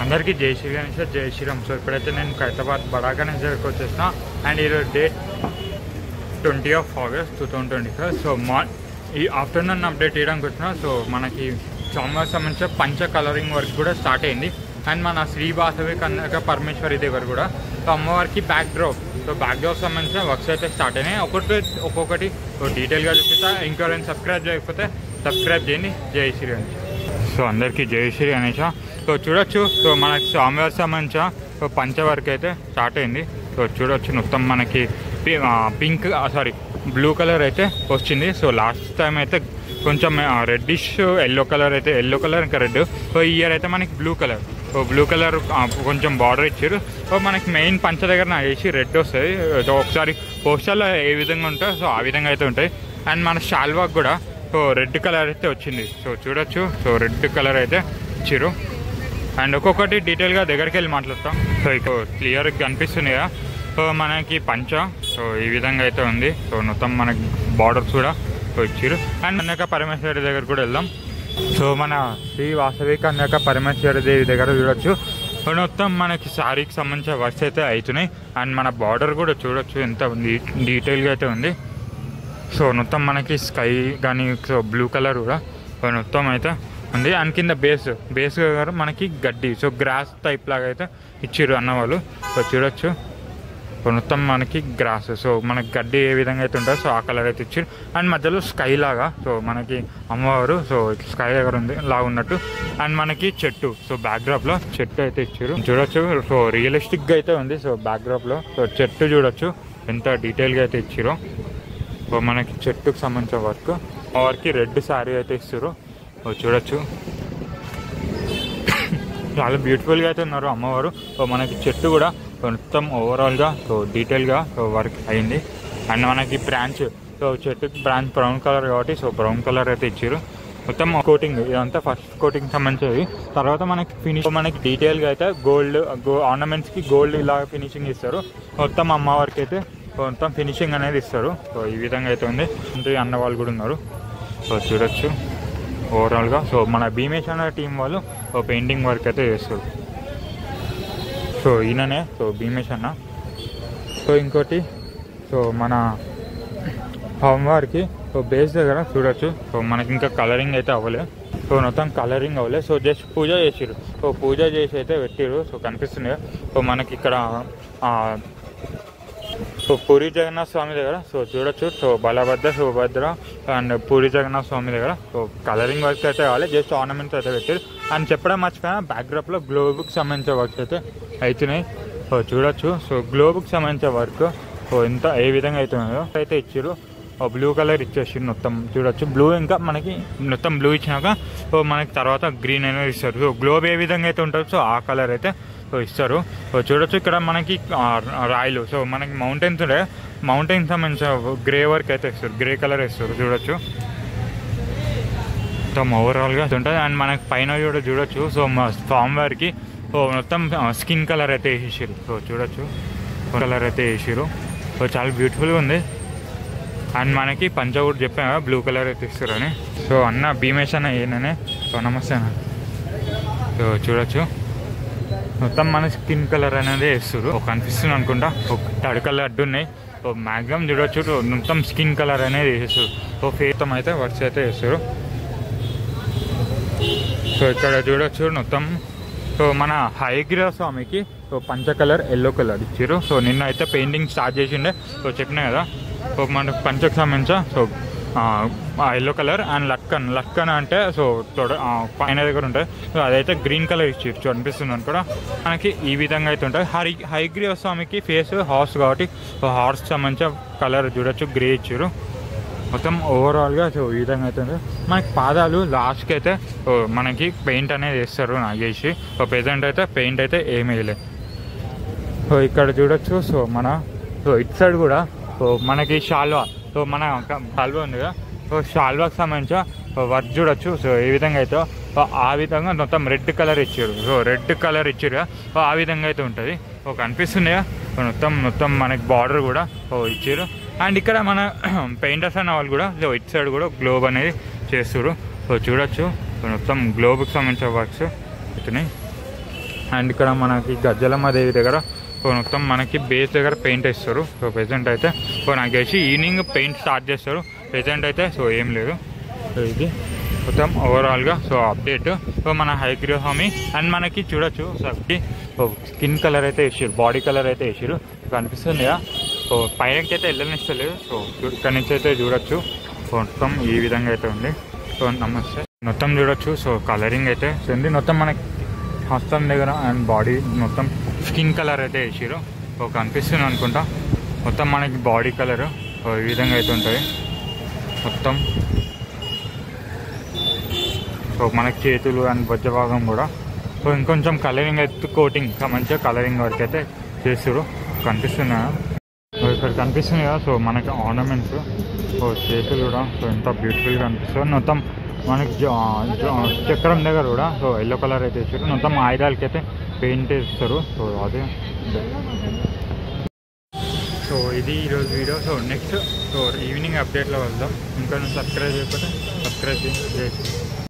అందరికీ జై శ్రీ గణేష్, జై శ్రీరామ్. సో ఇప్పుడైతే నేను ఖైరతాబాద్ బడా గణేష్ దగ్గరికి వచ్చేసిన. అండ్ ఈరోజు డేట్ 20 ఆగస్ట్ 2025. సో ఈ ఆఫ్టర్నూన్ అప్డేట్ చేయడానికి వచ్చిన. సో మనకి సోమవారం సంబంధించిన పంచ కలరింగ్ వర్క్ కూడా స్టార్ట్ అయింది. అండ్ మన శ్రీ వాసవి కనక పరమేశ్వరి దగ్గర కూడా సో అమ్మవారికి బ్యాక్ డ్రాప్ సంబంధించిన వర్క్స్ అయితే స్టార్ట్ అయినాయి. ఒక్కొక్కటి డీటెయిల్గా చూపిస్తా. ఇంకెవరైనా సబ్స్క్రైబ్ చేయకపోతే సబ్స్క్రైబ్ చేయండి. జై శ్రీ గణేష్. సో అందరికీ జై శ్రీ గణేష్. సో చూడొచ్చు, సో మనకి స్వామివారికి సంబంధించిన పంచ వర్క్ అయితే స్టార్ట్ అయింది. సో చూడొచ్చు, మొత్తం మనకి పింక్ బ్లూ కలర్ అయితే వచ్చింది. సో లాస్ట్ టైం అయితే కొంచెం రెడ్డిష్ ఎల్లో కలర్ ఇంకా రెడ్. సో ఈ ఇయర్ అయితే మనకి blue colour. So blue colour కొంచెం బార్డర్ ఇచ్చారు. సో మనకి మెయిన్ పంచ దగ్గర నాకు వేసి రెడ్ వస్తుంది. సో ఒకసారి పోస్టర్లో ఏ విధంగా ఉంటాయో సో ఆ విధంగా అయితే ఉంటాయి. అండ్ మన షాల్వాక్ కూడా సో రెడ్ కలర్ అయితే వచ్చింది. సో చూడొచ్చు, సో రెడ్ కలర్ అయితే ఇచ్చారు. అండ్ ఒక్కొక్కటి డీటెయిల్గా దగ్గరికి వెళ్ళి మాట్లాడతాం. సో ఇక క్లియర్గా కనిపిస్తుంది కదా. సో మనకి పంచ సో ఈ విధంగా అయితే ఉంది. సో మొత్తం మనకి బార్డర్స్ కూడా ఇచ్చారు. అండ్ కన్యక పరమేశ్వరి దగ్గర కూడా వెళ్దాం. సో మన శ్రీ వాసవి కన్యక పరమేశ్వరి దేవి దగ్గర చూడొచ్చు, మొత్తం మనకి శారీకి సంబంధించిన వర్క్స్ అయితే అవుతున్నాయి. అండ్ మన బార్డర్ కూడా చూడొచ్చు ఎంత డీటెయిల్గా అయితే ఉంది. సో మొత్తం మనకి స్కై కానీ సో బ్లూ కలర్ కూడా మొత్తం అయితే ఉంది. అండ్ కింద బేస్ గారు మనకి గడ్డి సో గ్రాస్ టైప్ లాగా అయితే ఇచ్చారు అన్నవాళ్ళు. సో చూడొచ్చు, మొత్తం మనకి గ్రాస్ సో మనకి గడ్డి ఏ విధంగా అయితే ఉంటుందో సో ఆ కలర్ అయితే ఇచ్చారు. అండ్ మధ్యలో స్కై లాగా సో మనకి అమ్మవారు సో స్కై దగ్గర ఉంది లాగా ఉన్నట్టు. అండ్ మనకి చెట్టు సో బ్యాక్డ్రాప్లో చెట్టు అయితే ఇచ్చారు. చూడొచ్చు, సో రియలిస్టిక్గా అయితే ఉంది. సో బ్యాక్డ్రాప్లో సో చెట్టు చూడొచ్చు ఎంత డీటెయిల్గా అయితే ఇచ్చారో. సో మనకి చెట్టుకు సంబంధించిన వర్క్ రెడ్ శారీ అయితే ఇస్తారు. చూడొచ్చు, చాలా బ్యూటిఫుల్గా అయితే ఉన్నారు అమ్మవారు. సో మనకి చెట్టు కూడా మొత్తం ఓవరాల్గా సో డీటెయిల్గా సో వర్క్ అయింది. అండ్ మనకి బ్రాంచ్ సో చెట్టుకి బ్రాంచ్ బ్రౌన్ కలర్ కాబట్టి సో బ్రౌన్ కలర్ అయితే ఇచ్చారు. మొత్తం కోటింగ్ ఇదంతా ఫస్ట్ కోటింగ్ సంబంధించేది. తర్వాత మనకి డీటెయిల్గా అయితే గోల్డ్ ఆర్నమెంట్స్కి గోల్డ్ ఇలా ఫినిషింగ్ ఇస్తారు. మొత్తం అమ్మవారికి అయితే మొత్తం ఫినిషింగ్ అనేది ఇస్తారు. సో ఈ విధంగా అయితే ఉంది. అన్న వాళ్ళు కూడా ఉన్నారు. సో చూడొచ్చు ఓవరాల్గా. సో మన భీమేష్ అన్న టీం వాళ్ళు పెయింటింగ్ వర్క్ అయితే చేస్తారు. సో ఈయననే సో భీమేష్ అన్న. సో ఇంకోటి సో మన హోంవార్కి సో బేస్ దగ్గర చూడొచ్చు, సో మనకి ఇంకా కలరింగ్ అయితే అవ్వలేదు. సో మొత్తం కలరింగ్ అవ్వలేదు. సో జస్ట్ పూజ చేసిరు. సో పూజ చేసి అయితే పెట్టిరు. సో కనిపిస్తుంది. సో మనకి ఇక్కడ సో పూరి జగన్నాథ స్వామి దగ్గర సో చూడొచ్చు, సో బలభద్ర సుభద్ర అండ్ పూరి జగన్నాథ స్వామి దగ్గర సో కలరింగ్ వర్క్ అయితే కావాలి. జస్ట్ ఆర్నమెంట్స్ అయితే పెట్టారు. అండ్ చెప్పడం మర్చిపోయినా బ్యాక్డ్రాప్లో గ్లోబ్కి సంబంధించిన వర్క్స్ అయితే అవుతున్నాయి. సో చూడొచ్చు, సో గ్లోబ్కి సంబంధించిన వర్క్ సో ఎంత ఏ విధంగా అవుతున్నాయో అయితే ఇచ్చారు. బ్లూ కలర్ ఇచ్చేసి మొత్తం చూడొచ్చు. బ్లూ ఇంకా మనకి మొత్తం బ్లూ ఇచ్చినాక సో మనకి తర్వాత గ్రీన్ అనేది ఇస్తారు. సో గ్లోబ్ ఏ విధంగా అయితే ఉంటుందో సో ఆ కలర్ అయితే సో ఇస్తారు. సో చూడొచ్చు ఇక్కడ మనకి రాయలు సో మనకి మౌంటైన్స్ ఉంటాయి. మౌంటైన్స్ సంబంధించిన గ్రే వర్క్ అయితే ఇస్తారు, గ్రే కలర్ ఇస్తారు. చూడొచ్చు మొత్తం ఓవరాల్గా ఉంటుంది. అండ్ మనకి పైన కూడా చూడొచ్చు, సో మా ఫామ్ వారికి సో మొత్తం స్కిన్ కలర్ అయితే వేసేసారు. సో చూడొచ్చు కలర్ అయితే వేసారు. సో చాలా బ్యూటిఫుల్గా ఉంది. అండ్ మనకి పంచ కూడా చెప్పాను కదా బ్లూ కలర్ అయితే ఇస్తారని. సో అన్న భీమేష్ అన్న ఏననే. సో నమస్తే అన్న. సో చూడొచ్చు మొత్తం మన స్కిన్ కలర్ అనేది వేస్తారు. కనిపిస్తుంది అనుకుంటా ఒక తడకలు అడ్డు ఉన్నాయి. సో మ్యాక్సిమం చూడొచ్చు మొత్తం స్కిన్ కలర్ అనేది వేస్తారు. సో ఫేస్ అయితే వర్క్స్ అయితే వేస్తారు. సో ఇక్కడ చూడొచ్చు మొత్తం సో మన హయగ్రీవ స్వామికి సో పంచ కలర్ ఎల్లో కలర్ ఇచ్చారు. సో నిన్న అయితే పెయింటింగ్ స్టార్ట్ చేసిండే. సో చెప్పినా కదా సో మన పంచకు సంబంధించిన so yellow colour and Lakhan అంటే సో పైన దగ్గర ఉంటుంది. సో అదైతే గ్రీన్ కలర్ ఇచ్చారు. అనిపిస్తుంది అని కూడా మనకి ఈ విధంగా అయితే ఉంటుంది. హయగ్రీవ స్వామికి ఫేస్ హార్స్ కాబట్టి సో హార్స్ సంబంధించిన కలర్ చూడొచ్చు గ్రే ఇచ్చారు. మొత్తం ఓవరాల్గా సో ఈ విధంగా అయితే మనకి పాదాలు లాస్ట్కి అయితే మనకి పెయింట్ అనేది వేస్తారు నాగేసి. సో ప్రెజెంట్ అయితే పెయింట్ అయితే ఏమీ వేయలేదు. సో ఇక్కడ చూడొచ్చు, సో మన సో ఇటు సైడ్ కూడా సో మనకి షాల్వా సో మన షాల్వా ఉంది కదా. సో షాల్వాకి సంబంధించిన వర్క్ చూడొచ్చు. సో ఏ విధంగా అయితే ఆ విధంగా మొత్తం రెడ్ కలర్ ఇచ్చారు. సో రెడ్ కలర్ ఇచ్చారు కదా. సో ఆ విధంగా అయితే ఉంటుంది. సో కనిపిస్తుంది కదా మొత్తం మనకి బార్డర్ కూడా ఇచ్చారు. అండ్ ఇక్కడ మన పెయింటర్స్ అన్న వాళ్ళు కూడా సో ఇటు సైడ్ కూడా గ్లోబ్ అనేది చేస్తారు. సో చూడొచ్చు మొత్తం గ్లోబ్కి సంబంధించిన వర్క్స్ అవుతున్నాయి. అండ్ ఇక్కడ మనకి గజ్జలమ్మ దేవి దగ్గర మొత్తం మనకి బేస్ దగ్గర పెయింట్ వేస్తారు. సో ప్రెజెంట్ అయితే నాకు తెలిసి ఈవినింగ్ పెయింట్ స్టార్ట్ చేస్తారు. ప్రెజెంట్ అయితే సో ఏం లేదు. సో ఇది మొత్తం ఓవరాల్గా సో అప్డేట్. సో మన హయగ్రీవస్వామి అండ్ మనకి చూడొచ్చు సబ్కి స్కిన్ కలర్ అయితే వేసారు, బాడీ కలర్ అయితే వేసారు కనిపిస్తుంది కదా. సో పైనకి అయితే వెళ్ళనిస్తలేదు. సో ఇక్కడ నుంచి అయితే చూడొచ్చు మొత్తం ఈ విధంగా అయితే ఉంది. సో నమస్తే మొత్తం చూడొచ్చు. సో కలరింగ్ అయితే ఉంది మొత్తం మనకి హస్తం దగ్గర అండ్ బాడీ మొత్తం స్కిన్ కలర్ అయితే వేసారు. సో కనిపిస్తుంది అనుకుంటా మొత్తం మనకి బాడీ కలర్ ఈ విధంగా అయితే ఉంటుంది మొత్తం. సో మనకి చేతులు అండ్ బొజ్జ భాగం కూడా సో ఇంకొంచెం కలరింగ్ అయితే కోటింగ్ ఇంకా మంచిగా కలరింగ్ వరకు అయితే చేస్తారు. కనిపిస్తుంది కదా, సో ఇక్కడ కనిపిస్తుంది కదా. సో మనకి ఆర్నమెంట్స్ సో చేతులు కూడా సో ఎంత బ్యూటిఫుల్గా అనిపిస్తుంది. మొత్తం మనకి చక్రం దగ్గర కూడా సో ఎల్లో కలర్ అయితే వేసారు. మొత్తం ఆయుధాలకి అయితే పెయింట్ వేస్తారు. సో అదే సో ఇది ఈరోజు video. So next so evening అప్డేట్లో వెళ్దాం. ఇంకా సబ్స్క్రైబ్ చేయకపోతే సబ్స్క్రైబ్ చేసి